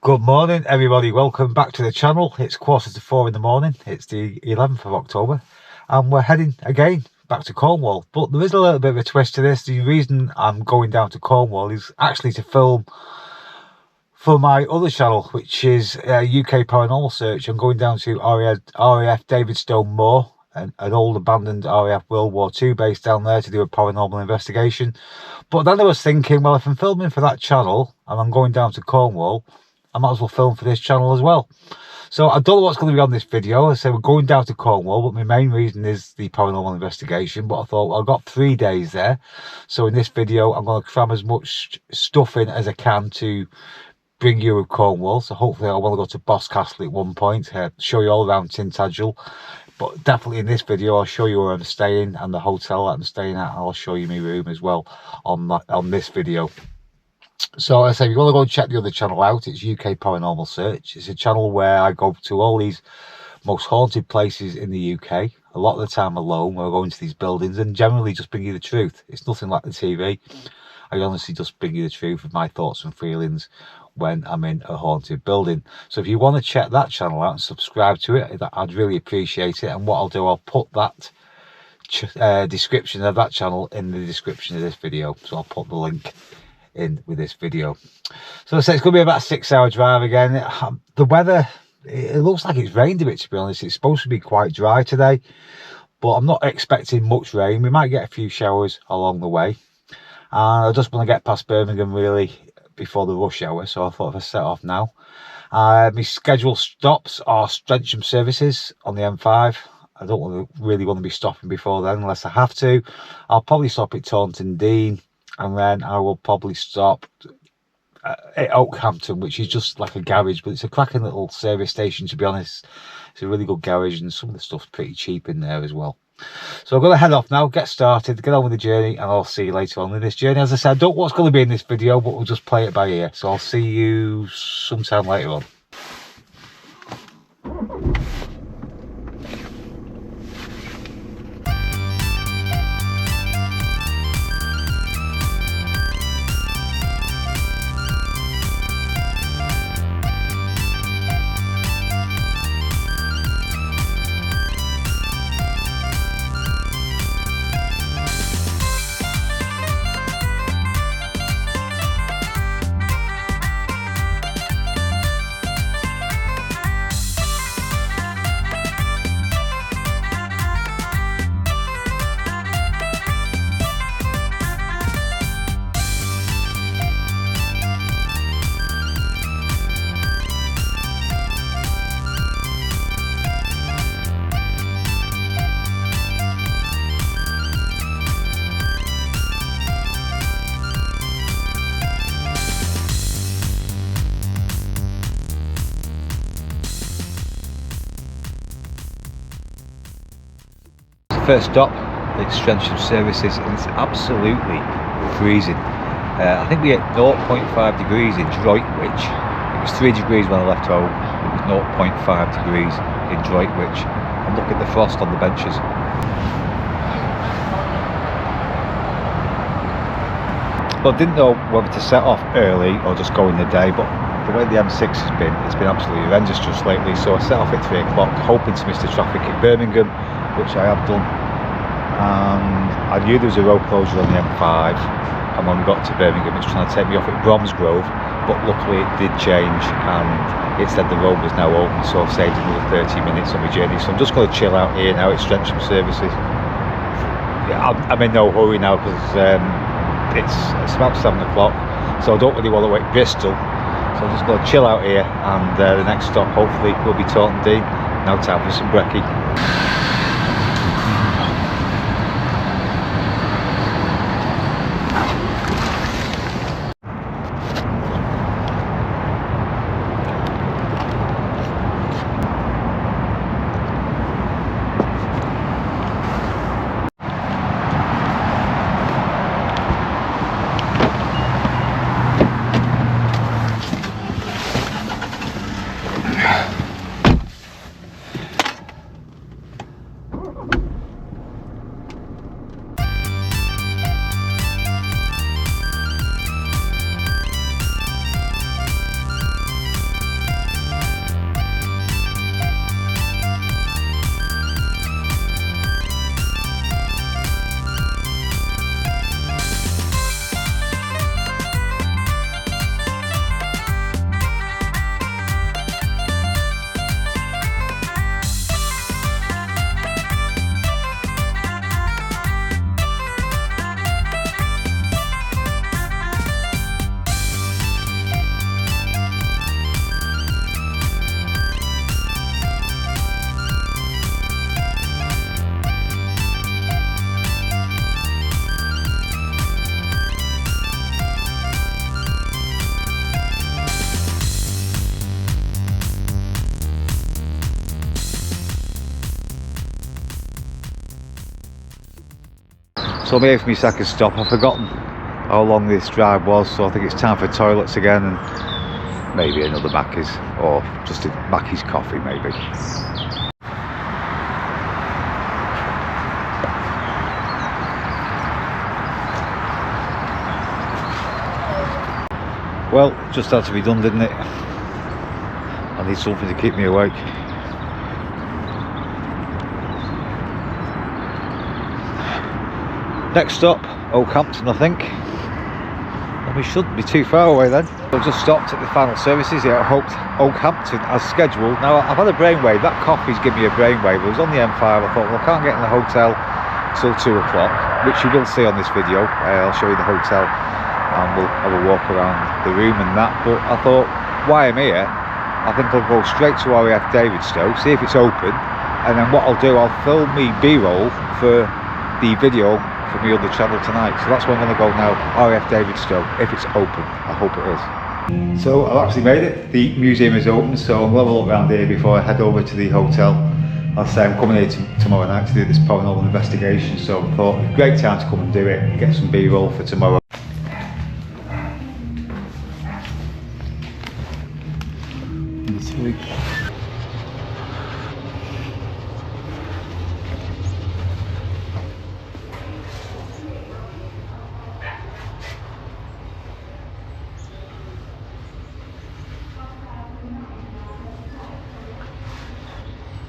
Good morning everybody, welcome back to the channel. It's 4:45 in the morning, it's the 11th of October and we're heading again back to Cornwall. But there is a little bit of a twist to this. The reason I'm going down to Cornwall is actually to film for my other channel, which is UK Paranormal Search. I'm going down to RAF Davidstow Moor, an old abandoned RAF World War II base down there, to do a paranormal investigation. But then I was thinking, well, if I'm filming for that channel and I'm going down to Cornwall, I might as well film for this channel as well. So I don't know what's going to be on this video. I say we're going down to Cornwall, but my main reason is the paranormal investigation. But I thought, well, I've got 3 days there, so in this video I'm going to cram as much stuff in as I can to bring you of Cornwall. So hopefully I want to go to Boss Castle at one point, show you all around Tintagel. But definitely in this video I'll show you where I'm staying and the hotel that I'm staying at. I'll show you my room as well on this video. So I say, if you want to go and check the other channel out, it's UK Paranormal Search. It's a channel where I go to all these most haunted places in the UK. A lot of the time alone, where I go into these buildings and generally just bring you the truth. It's nothing like the TV. I honestly just bring you the truth of my thoughts and feelings when I'm in a haunted building. So if you want to check that channel out and subscribe to it, I'd really appreciate it. And what I'll do, I'll put that description of that channel in the description of this video. So I'll put the link in with this video. So I say it's going to be about a 6-hour drive again. The weather, it looks like it's rained a bit, to be honest. It's supposed to be quite dry today, but I'm not expecting much rain. We might get a few showers along the way, and I just want to get past Birmingham really before the rush hour. So I thought if I set off now, my scheduled stops are Streatham services on the M5. I don't really want to be stopping before then unless I have to. I'll probably stop at Taunton Dean, and then I will probably stop at Oakhampton, which is just like a garage, but it's a cracking little service station, to be honest. It's a really good garage and some of the stuff's pretty cheap in there as well. So I'm going to head off now, get started, get on with the journey, and I'll see you later on in this journey. As I said, I don't know what's going to be in this video, but we'll just play it by ear. So I'll see you sometime later on. First stop, it's Streatham services, and it's absolutely freezing. I think we hit 0.5 degrees in Droitwich. It was 3 degrees when I left home. It was 0.5 degrees in Droitwich. And look at the frost on the benches. Well, I didn't know whether to set off early or just go in the day, but the way the M6 has been, it's been absolutely horrendous just lately. So I set off at 3 o'clock, hoping to miss the traffic at Birmingham, which I have done. And I knew there was a road closure on the M5, and when we got to Birmingham it was trying to take me off at Bromsgrove, but luckily it did change and it said the road was now open, so I've saved another 30 minutes on my journey. So I'm just going to chill out here now at Streatham services. Yeah, I'm in no hurry now because it's about 7 o'clock, so I don't really want to wait Bristol. So I'm just going to chill out here, and the next stop hopefully will be Taunton Dean. Now time for some brekkie. So I'm here for my second stop. I've forgotten how long this drive was, so I think it's time for toilets again and maybe another Mackey's, or just a Mackey's coffee maybe. Well, it just had to be done, didn't it? I need something to keep me awake. Next stop, Oakhampton, I think. And we shouldn't be too far away then. We've just stopped at the final services here at Oakhampton as scheduled. Now, I've had a brainwave. That coffee's given me a brainwave. It was on the M5. I thought, well, I can't get in the hotel till 2 o'clock, which you will see on this video. I'll show you the hotel and we'll have a walk around the room and that. But I thought, why I'm here, I think I'll go straight to RAF Davidstow, see if it's open, and then what I'll do, I'll film me B-roll for the video for me on the channel tonight. So that's where I'm going to go now, RAF Davidstow, if it's open. I hope it is. So I've actually made it. The museum is open, so I'll have a look around here before I head over to the hotel. I'll say I'm coming here tomorrow night to do this paranormal investigation, so I thought, great time to come and do it and get some B-roll for tomorrow.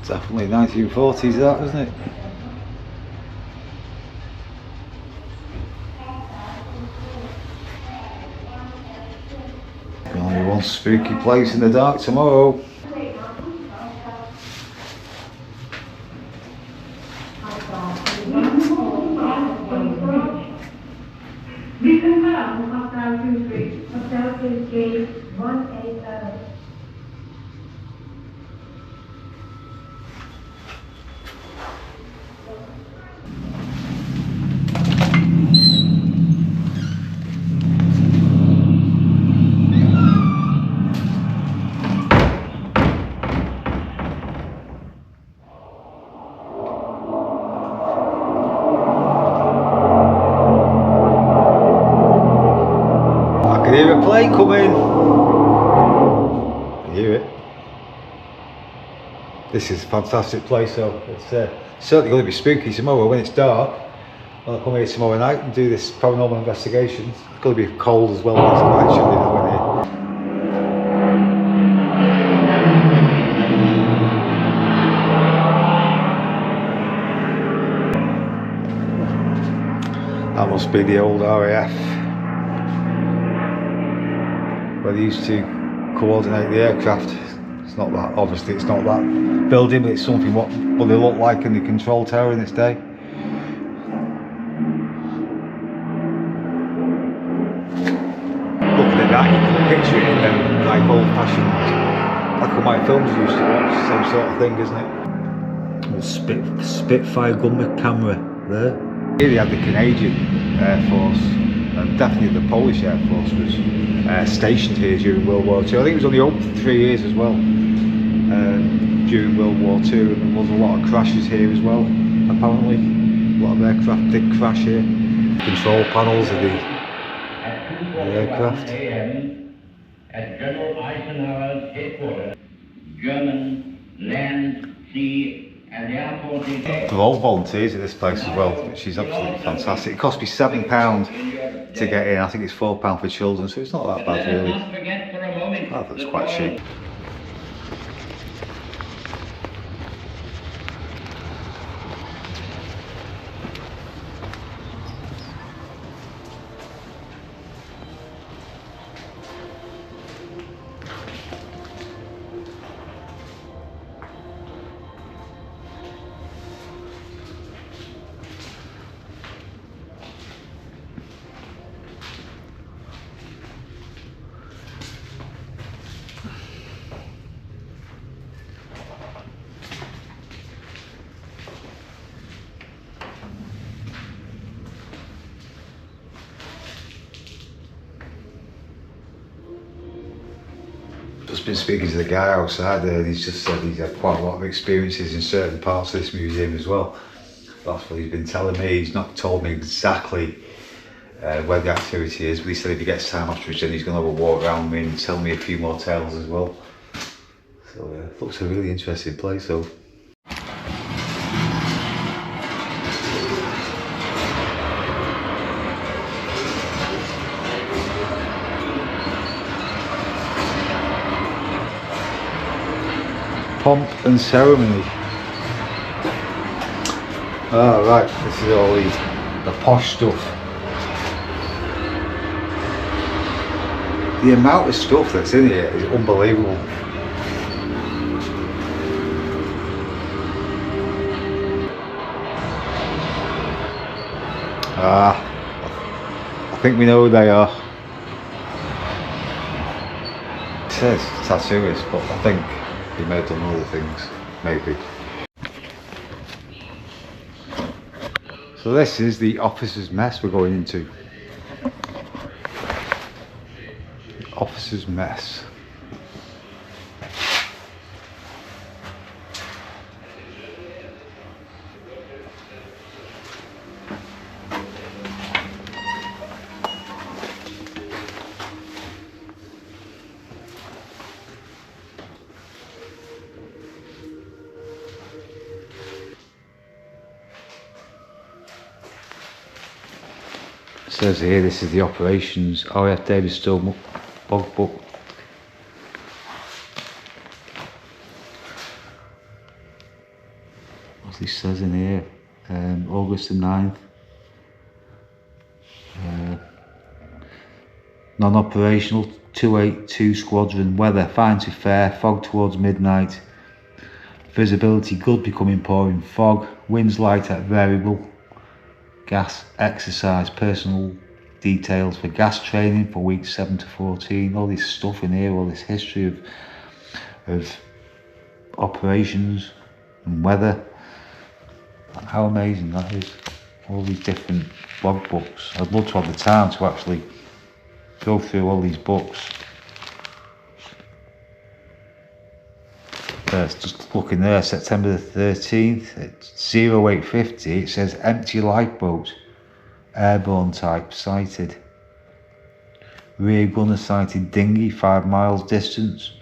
Definitely 1940s that, isn't it? Only one spooky place in the dark tomorrow. I hear a plane coming. I hear it. This is a fantastic place, so it's certainly going to be spooky tomorrow when it's dark. When I come here tomorrow night and do this paranormal investigation, it's going to be cold as well. It's quite chilly now in here. That must be the old RAF, where they used to coordinate the aircraft. It's not that, obviously it's not that building, but it's something what they look like in the control tower in this day. Looking at that, you can picture it in them like old-fashioned black and white films you used to watch, same sort of thing, isn't it? Old Spitfire gun with camera there. Here they had the Canadian Air Force, and definitely the Polish Air Force was stationed here during World War II. I think it was only open for 3 years as well, during World War II, and there was a lot of crashes here as well, apparently. A lot of aircraft did crash here. Control panels of the aircraft. At General Eisenhower's headquarters, German land, sea, and the air force. They're all volunteers at this place as well, which is absolutely fantastic. It cost me £7 to get in. I think it's £4 for children, so it's not that bad really. I thought it was quite cheap. Just been speaking to the guy outside there, and he's just said he's had quite a lot of experiences in certain parts of this museum as well. That's what he's been telling me. He's not told me exactly where the activity is, but he said if he gets time after his dinner, he's going to have a walk around me and tell me a few more tales as well. So it looks a really interesting place though. Pomp and ceremony. Oh right, this is all the posh stuff. The amount of stuff that's in here is unbelievable. I think we know who they are. It says tattooist, but I think he may have done other things, maybe. So this is the officers' mess we're going into. Officers' mess. It says here this is the operations RAF Davidstow Bog Book. What this says in here, August the 9th. Non-operational 282 squadron. Weather fine to fair, fog towards midnight. Visibility good, becoming pouring fog. Winds light at variable. Gas exercise, personal details for gas training for weeks 7 to 14. All this stuff in here, all this history of operations and weather. How amazing that is. All these different log books. I'd love to have the time to actually go through all these books. Just looking there, September the 13th, it's 0850, it says empty lifeboat, airborne type, sighted. Rear gunner sighted dinghy, 5 miles distance.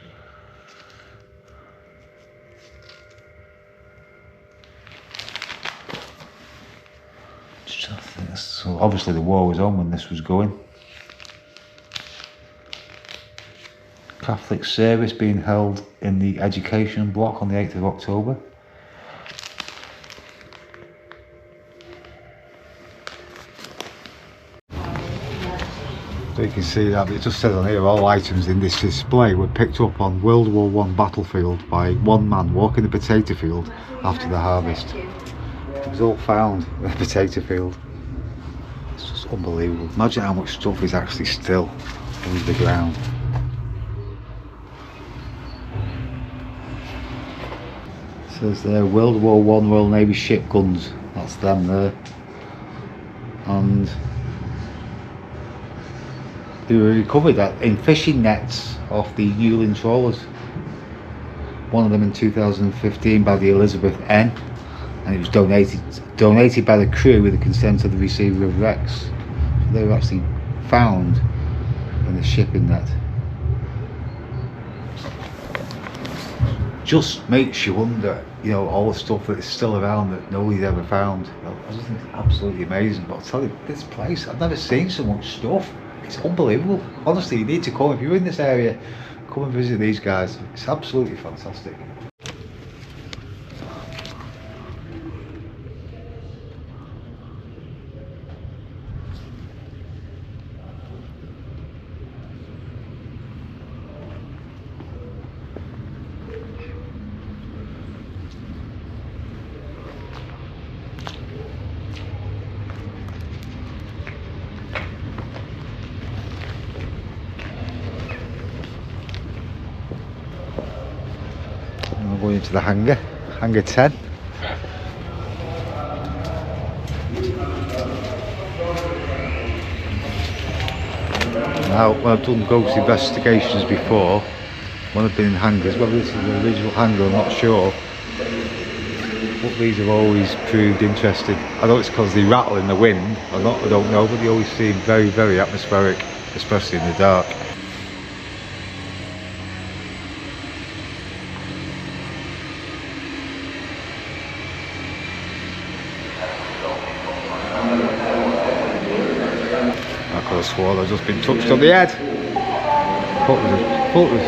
So obviously the war was on when this was going. Catholic service being held in the education block on the 8th of October. So you can see that it just says on here all items in this display were picked up on World War I battlefield by one man walking the potato field after the harvest. It was all found in the potato field. It's just unbelievable. Imagine how much stuff is actually still under the ground. Says there World War I Royal Navy ship guns, that's them there, and they were recovered in fishing nets off the Newlyn trawlers, one of them in 2015 by the Elizabeth N, and it was donated by the crew with the consent of the receiver of wrecks. So they were actually found in the shipping net. Just makes you wonder, you know, all the stuff that's still around that nobody's ever found. I just think it's absolutely amazing. But I'll tell you, this place, I've never seen so much stuff. It's unbelievable. Honestly, you need to come, if you're in this area, come and visit these guys. It's absolutely fantastic. I'm going into the hangar 10. Now, when I've done ghost investigations before, when I've been in hangars, whether this is the original hangar I'm not sure, but these have always proved interesting. I know it's because they rattle in the wind or not, I don't know, but they always seem very, very atmospheric, especially in the dark. I could have sworn I've just been touched on the head. Thought there was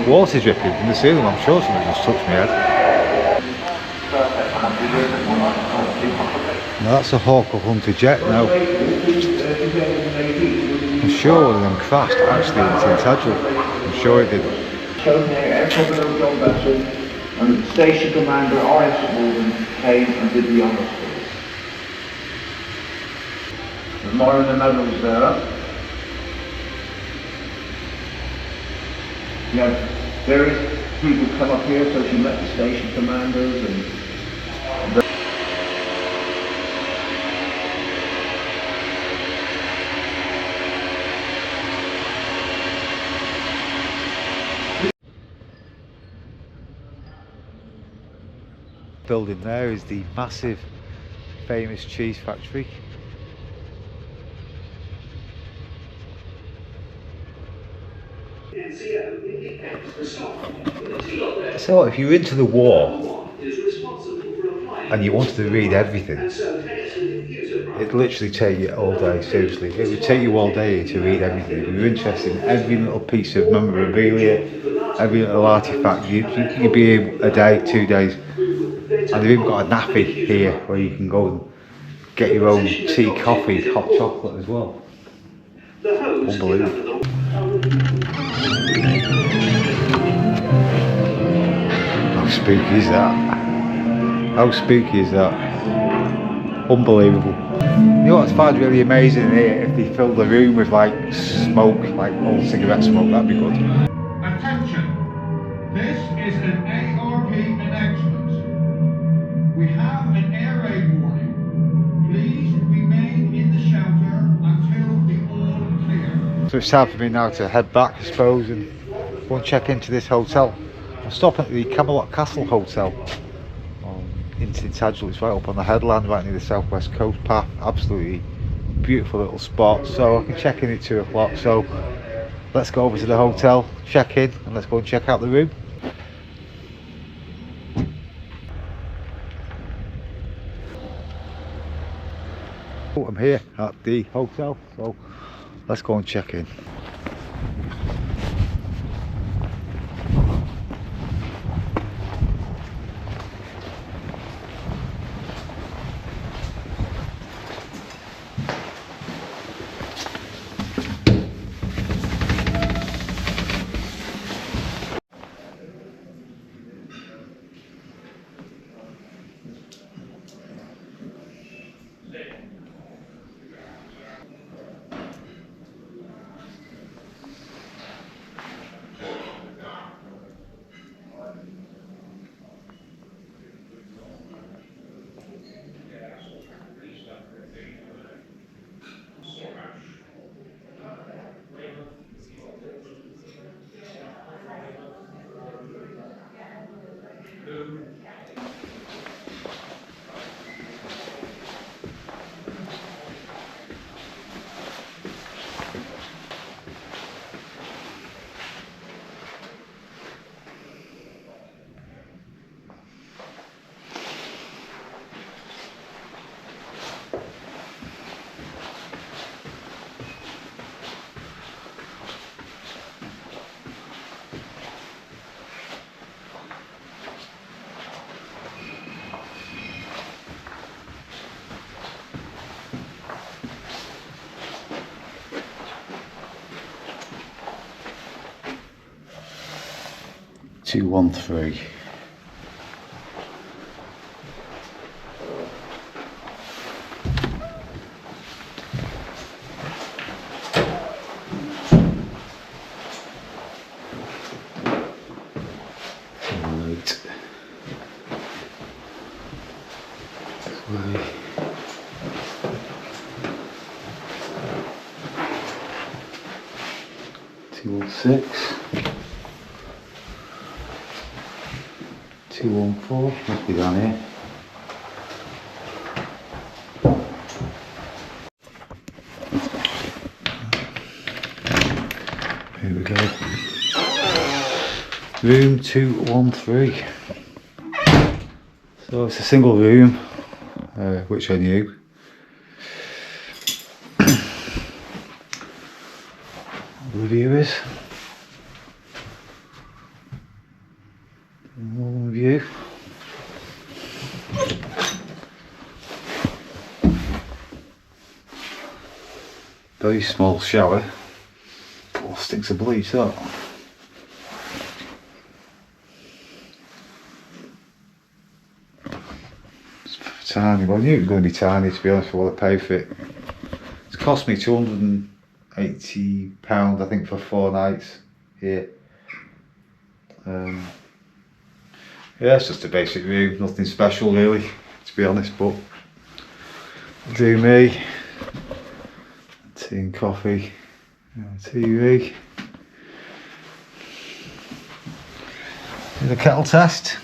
some water dripping from the ceiling. I'm sure someone just touched my head. Now that's a Hawker Hunter jet now. I'm sure one of them crashed actually in Tintagel. I'm sure it did. And the station commander, R.S. Morgan, came and did the honours for us. There's more in the medals there. We had various people come up here, so she met the station commanders and building there is the massive famous cheese factory. So if you're into the war and you wanted to read everything, it'd literally take you all day, seriously. It would take you all day to read everything. If you're interested in every little piece of memorabilia, every little artefact, you'd be here a day, 2 days. And they've even got a nappy here where you can go and get your own tea, coffee, hot chocolate as well. Unbelievable. How spooky is that? How spooky is that? Unbelievable. You know what I find really amazing here? If they fill the room with like smoke, like old cigarette smoke, that'd be good. Attention! This is an ARP announcement. We have an air raid warning. Please remain in the shelter until the all clear. So it's time for me now to head back, I suppose, and go and check into this hotel. I'm stopping at the Camelot Castle Hotel in Tintagel. It's right up on the headland, right near the southwest coast path. Absolutely beautiful little spot. So I can check in at 2 o'clock. So let's go over to the hotel, check in, and let's go and check out the room. I'm here at the hotel, so let's go and check in. Two, 1, 3. Two, 6. 214, must be down here. room 213. So it's a single room, which I knew. The view is one view. Very small shower. Oh, stinks of bleach that. It's tiny. Well, I knew it was going to be tiny, to be honest, for what I paid for it. It's cost me £280, I think, for 4 nights here. Yeah, it's just a basic room, nothing special really, to be honest, but do me. Tea and coffee, TV. Do the kettle test.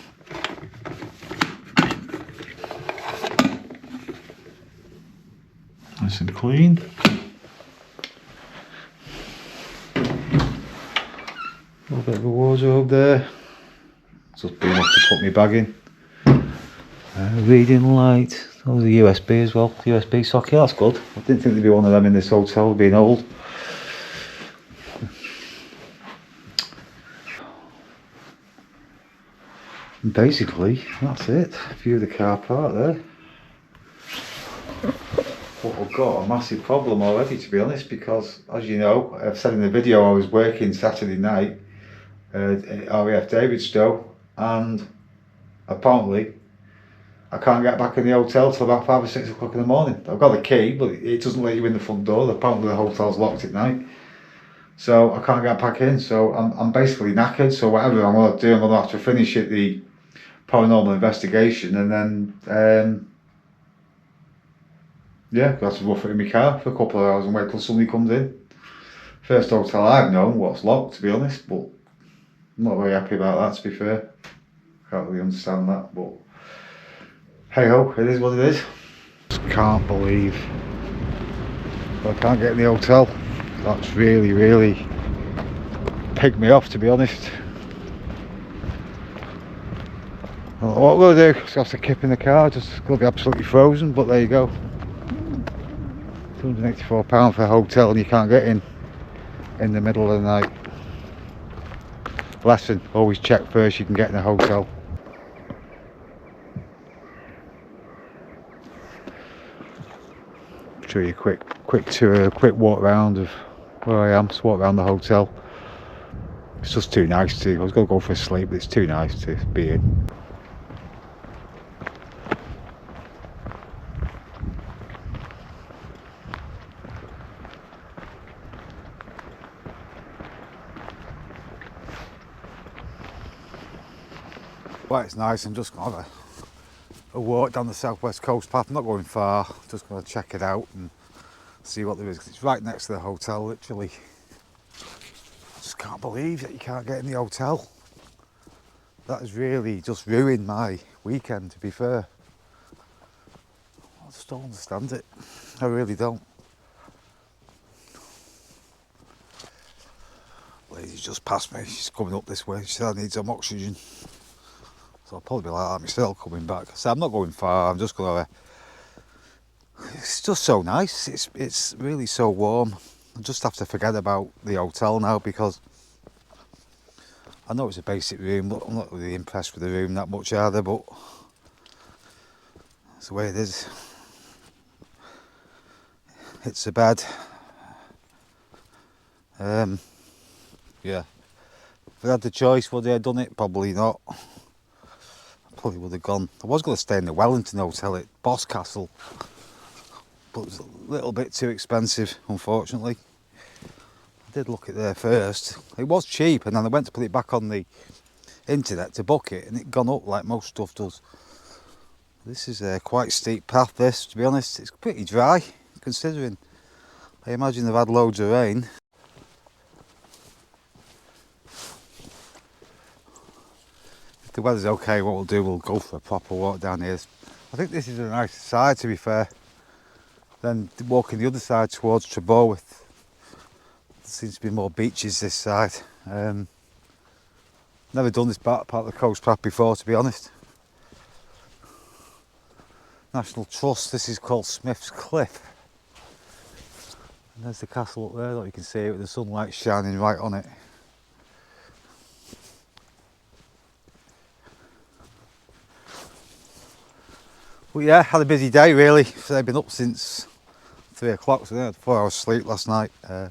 Nice and clean. A little bit of a wardrobe there. Just big enough to put my bag in. Reading light. Oh, the USB as well. USB socket, that's good. I didn't think there'd be one of them in this hotel, being old. And basically, that's it. View of the car park there. But I've got a massive problem already, to be honest, because as you know, I've said in the video I was working Saturday night at RAF Davidstow, and apparently I can't get back in the hotel till about 5 or 6 o'clock in the morning. I've got the key, but it doesn't let you in the front door. Apparently the hotel's locked at night, so I can't get back in. So I'm basically knackered. So whatever I'm going to do, I'm going to have to finish at the paranormal investigation, and then yeah, I'll have to rough it in my car for a couple of hours and wait till somebody comes in. First hotel I've known what's locked, to be honest, but I'm not very happy about that, to be fair. Can't really understand that, but hey ho, it is what it is. Just can't believe I can't get in the hotel. That's really pigged me off, to be honest. I don't know what we'll do, just have to kip in the car, just gonna be absolutely frozen, but there you go. £284 for a hotel and you can't get in the middle of the night. Lesson, always check first you can get in a hotel. Show you a quick tour, a quick walk round of where I am. Just walk around the hotel. It's just too nice to. I was going to go for a sleep, but it's too nice to be in. Well, it's nice. I'm just going to have a walk down the southwest coast path. I'm not going far. Just going to check it out and see what there is. It's right next to the hotel, literally. Just can't believe that you can't get in the hotel. That has really just ruined my weekend, to be fair. I just don't understand it. I really don't. Lady's just passed me. She's coming up this way. She said I need some oxygen. So I'll probably be like that myself coming back. So I'm not going far. I'm just going to. It's just so nice. It's really so warm. I just have to forget about the hotel now, because I know it's a basic room, but I'm not really impressed with the room that much either, but it's the way it is. It's a bed. Yeah. If I had the choice, would I have done it? Probably not. I probably would have gone. I was going to stay in the Wellington Hotel at Boss Castle, but it was a little bit too expensive, unfortunately. I did look at there first. It was cheap, and then I went to put it back on the internet to book it, and it gone up like most stuff does. This is a quite steep path, this, to be honest. It's pretty dry, considering I imagine they've had loads of rain. If the weather's okay, what we'll do, we'll go for a proper walk down here. I think this is a nice side, to be fair. Then walking the other side towards Treborwith, there seems to be more beaches this side. Never done this part of the coast path before, to be honest. National Trust, this is called Smith's Cliff. And there's the castle up there, look, you can see it with the sunlight shining right on it. But yeah, had a busy day really. So I've been up since 3 o'clock, so I had 4 hours sleep last night. And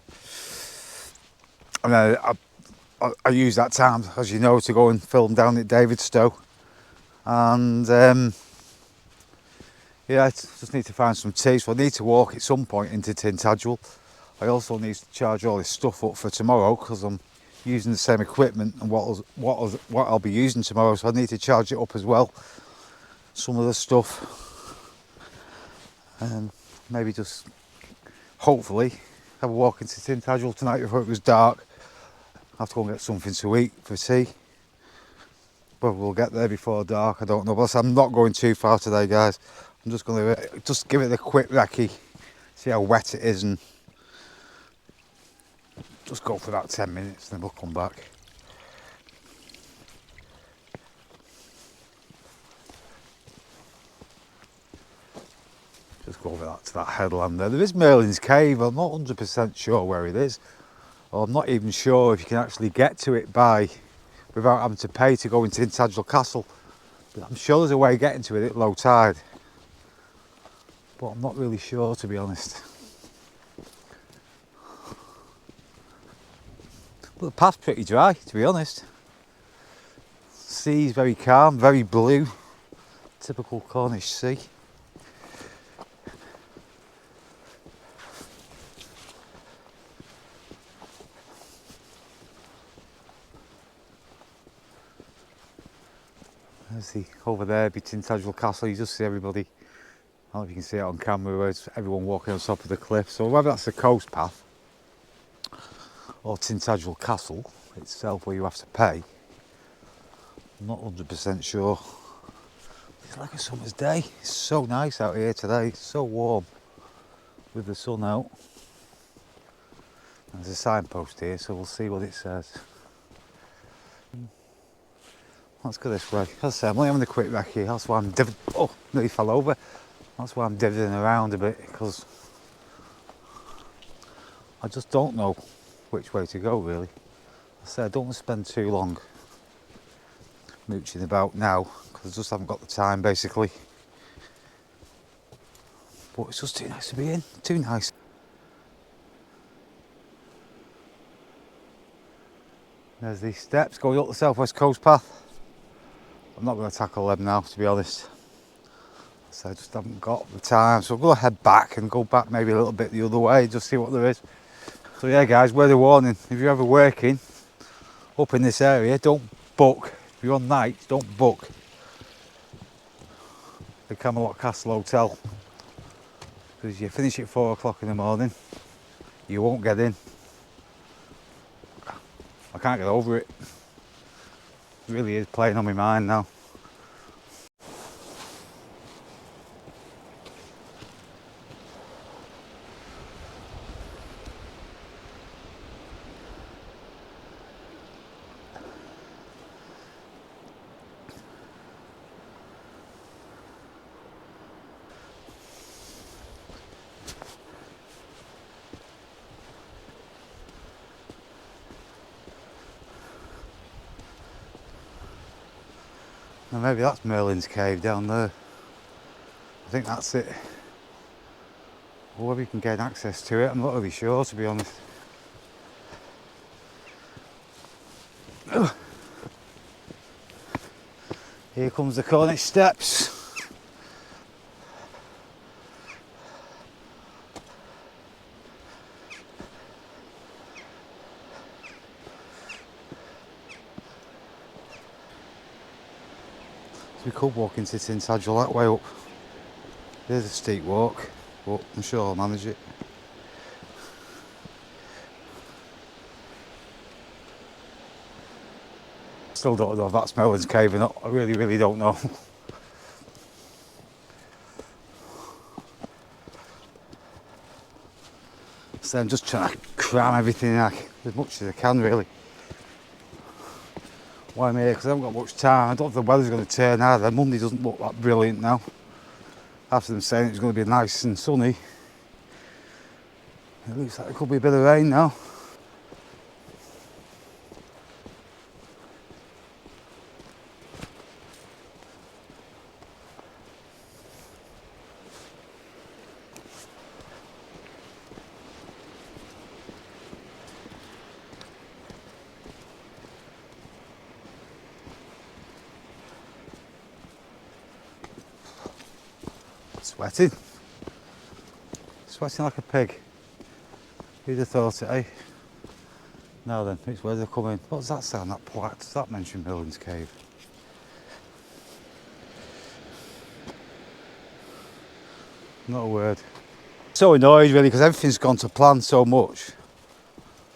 I used that time, as you know, to go and film down at Davidstow. And yeah, I just need to find some tea, so I need to walk at some point into Tintagel. I also need to charge all this stuff up for tomorrow because I'm using the same equipment and what I'll be using tomorrow, so I need to charge it up as well. Some of the stuff, and maybe just hopefully have a walk into Tintagel tonight before it was dark. I have to go and get something to eat for tea. Whether we'll get there before dark, I don't know. But I'm not going too far today, guys. I'm just going to give it a quick recce, see how wet it is, and just go for about 10 minutes, then we'll come back. Just go over that to that headland there. There is Merlin's Cave. I'm not 100% sure where it is. Or I'm not even sure if you can actually get to it without having to pay to go into Tintagel Castle. But I'm sure there's a way of getting to it at low tide. But I'm not really sure, to be honest. But the path's pretty dry, to be honest. Sea's very calm, very blue. Typical Cornish sea. Over there be Tintagel Castle. You just see everybody, I don't know if you can see it on camera, where it's everyone walking on top of the cliff. So whether that's the coast path or Tintagel Castle itself where you have to pay, I'm not 100% sure. It's like a summer's day. It's so nice out here today. It's so warm with the sun out. There's a signpost here, so we'll see what it says. Let's go this way. As I say, I'm only having a quick wreck here. That's why I'm nearly fell over. That's why I'm divvying around a bit, because I just don't know which way to go really. I say I don't want to spend too long mooching about now, because I just haven't got the time basically. But it's just too nice to be in. Too nice. There's these steps going up the southwest coast path. I'm not going to tackle them now, to be honest. So I just haven't got the time. So I'm going to head back and go back maybe a little bit the other way, just see what there is. So yeah guys, word of warning, if you're ever working up in this area, don't book. If you're on nights, don't book the Camelot Castle Hotel. Because you finish at 4 o'clock in the morning, you won't get in. I can't get over it. It really is playing on my mind now. Now maybe that's Merlin's Cave down there. I think that's it. Or whether you can gain access to it, I'm not really sure, to be honest. Here comes the Cornish steps. So we could walk into Tintagel that way up. There's a steep walk, but I'm sure I'll manage it. Still don't know if that's Merlin's Cave or not. I really don't know. So I'm just trying to cram everything in as much as I can really. why I'm here, because I haven't got much time. I don't know if the weather's going to turn either. Monday doesn't look that brilliant now. After them saying it's going to be nice and sunny, it looks like there could be a bit of rain now. Sweating. Sweating like a pig. Who'd have thought it, eh? Now then, which way they're coming? What's that sound, that plaque? Does that mention Millen's Cave? Not a word. So annoyed really, because everything's gone to plan so much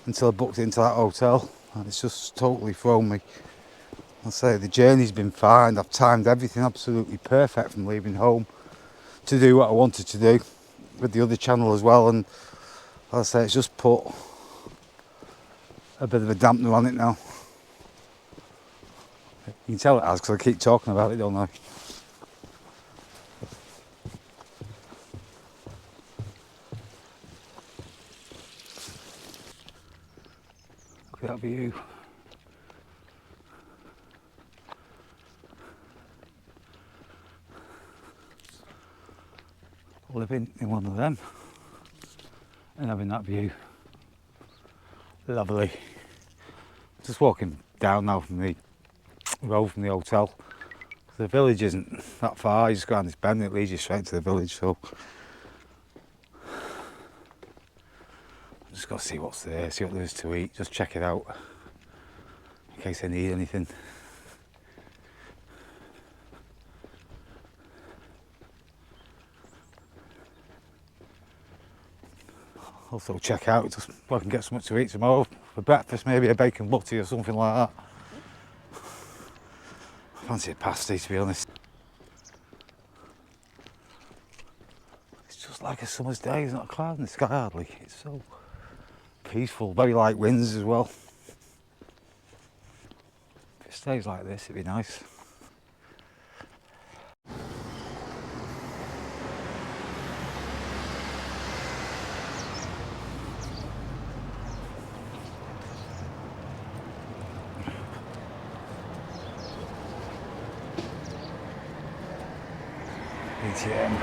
until I booked into that hotel, and it's just totally thrown me. I'll say the journey's been fine. I've timed everything absolutely perfect from leaving home to do what I wanted to do with the other channel as well, and I'll say it's just put a bit of a dampener on it now. You can tell it has because I keep talking about it, don't I? Look at that view. Living in one of them and having that view. Lovely. Just walking down now from the road from the hotel. The village isn't that far, you just go down this bend and it leads you straight to the village, so I'm just got to see what's there, see what there is to eat, just check it out in case I need anything. Also check out just if I can get something to eat tomorrow for breakfast, maybe a bacon butty or something like that. I fancy a pasty, to be honest. It's just like a summer's day, there's not a cloud in the sky hardly. It's so peaceful, very light winds as well. If it stays like this, it'd be nice. ATM.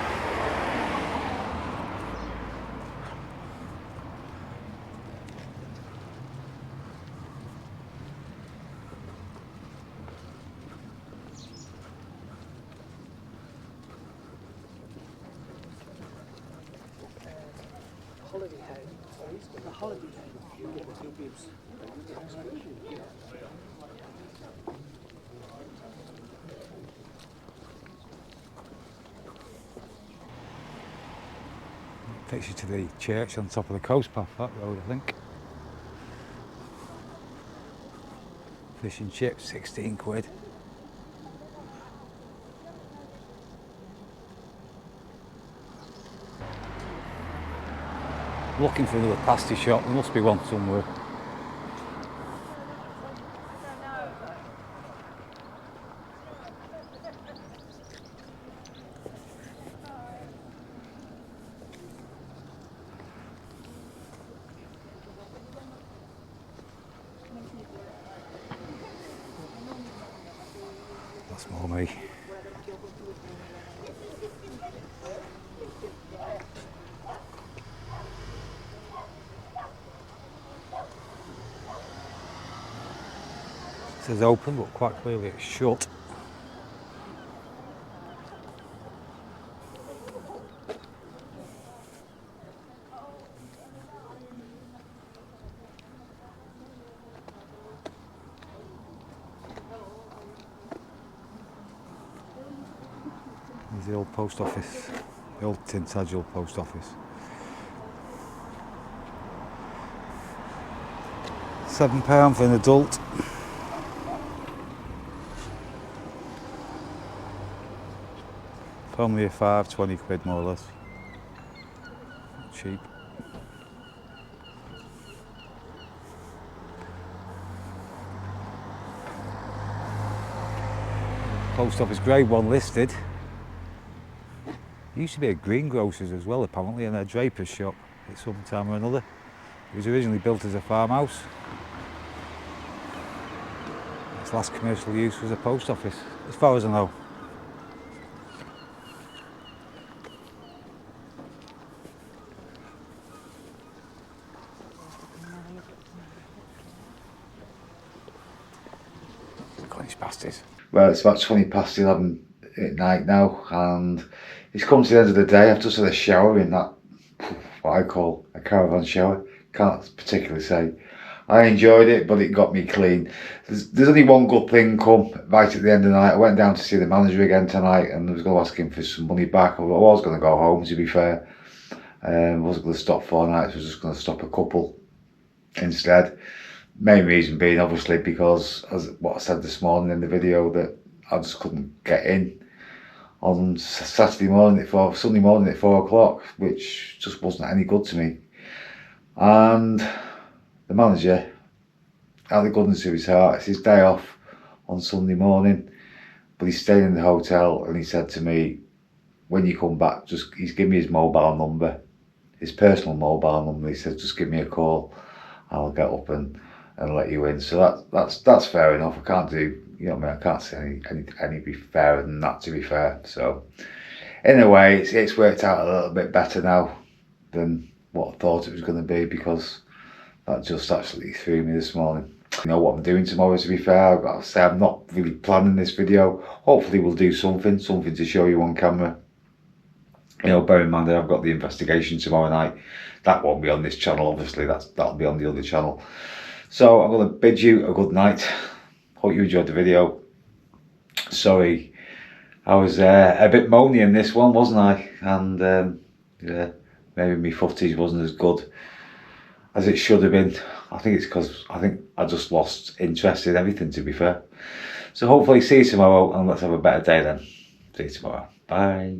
Holiday home. Sorry, the holiday home. You get the two bibs. Takes you to the church on top of the coast path, that road, I think. Fish and chips, 16 quid. Looking for another pasty shop, there must be one somewhere. That's more me. It says open, but quite clearly it's shut. There's the old post office, the old Tintagel post office. £7 for an adult. Family of 5, 20 quid more or less. Cheap. Post office grade 1 listed. It used to be a greengrocer's as well apparently, and a draper's shop at some time or another. It was originally built as a farmhouse. Its last commercial use was a post office, as far as I know. Well, it's about 20 past 11 at night now, and it's come to the end of the day. I've just had a shower in that, what I call a caravan shower. Can't particularly say I enjoyed it, but it got me clean. There's only one good thing come right at the end of the night. I went down to see the manager again tonight, and I was going to ask him for some money back. I was going to go home, to be fair. I wasn't going to stop 4 nights, I was just going to stop a couple instead. Main reason being obviously because, as what I said this morning in the video, that I just couldn't get in on Sunday morning at 4 o'clock, which just wasn't any good to me. And the manager, out of the goodness of his heart, it's his day off on Sunday morning, but he's staying in the hotel, and he said to me, when you come back, he's given me his mobile number, his personal mobile number. He said, just give me a call, I'll get up and let you in. So that's fair enough. I can't do, you know what I mean, I can't say any be fairer than that, to be fair. So in a way, it's worked out a little bit better now than what I thought it was going to be, because that just actually threw me this morning. You know what I'm doing tomorrow, to be fair. I've got to say, I'm not really planning this video. Hopefully we'll do something to show you on camera. You know, bear in mind that I've got the investigation tomorrow night. That won't be on this channel, obviously. That'll be on the other channel. So I'm going to bid you a good night. Hope you enjoyed the video. Sorry, I was a bit moany in this one, wasn't I? And yeah, maybe my footage wasn't as good as it should have been. I think it's because I just lost interest in everything, to be fair. So hopefully see you tomorrow, and let's have a better day then. See you tomorrow. Bye.